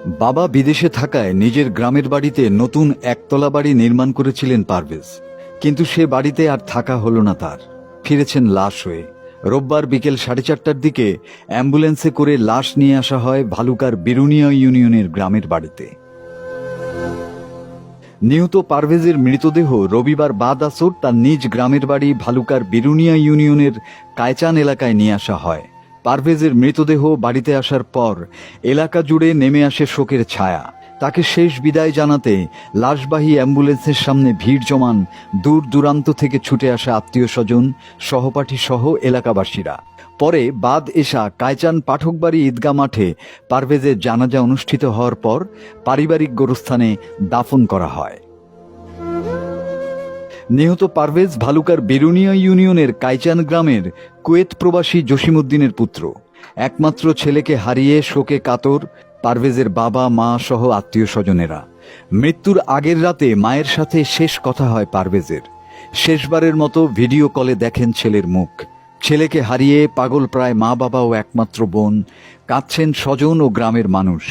বাবা বিদেশে থাকায় নিজের গ্রামের বাড়িতে নতুন একতলা বাড়ি নির্মাণ করেছিলেন পারভেজ, কিন্তু সে বাড়িতে আর থাকা হলো না তার। ফিরেছেন লাশ হয়ে। রোববার বিকেল 4:30টার দিকে অ্যাম্বুলেন্সে করে লাশ নিয়ে আসা হয় ভালুকার বিরুনিয়া ইউনিয়নের গ্রামের বাড়িতে। নিহত পারভেজের মৃতদেহ রবিবার বাদ আসর তার নিজ গ্রামের বাড়ি ভালুকার বিরুনিয়া ইউনিয়নের কায়চান এলাকায় নিয়ে আসা হয়। পারভেজের মৃতদেহ বাড়িতে আসার পর এলাকা জুড়ে নেমে আসে শোকের ছায়া। তাকে শেষ বিদায় জানাতে লাশবাহী অ্যাম্বুলেন্সের সামনে ভিড় জমান দূর দূরান্ত থেকে ছুটে আসা আত্মীয় স্বজন, সহপাঠী সহ এলাকাবাসীরা। পরে বাদ এশা কায়চান পাঠকবাড়ি ঈদগাহ মাঠে পারভেজের জানাজা অনুষ্ঠিত হওয়ার পর পারিবারিক গোরস্থানে দাফন করা হয়। নিহত পারভেজ ভালুকার বিরুনিয়া ইউনিয়নের কাইচান গ্রামের কুয়েত প্রবাসী জসিমউদ্দিনের পুত্র। একমাত্র ছেলেকে হারিয়ে শোকে কাতর পারভেজের বাবা মা সহ আত্মীয় স্বজনেরা। মৃত্যুর আগের রাতে মায়ের সাথে শেষ কথা হয় পারভেজের। শেষবারের মতো ভিডিও কলে দেখেন ছেলের মুখ। ছেলেকে হারিয়ে পাগল প্রায় মা বাবা ও একমাত্র বোন। কাঁদছেন স্বজন ও গ্রামের মানুষ।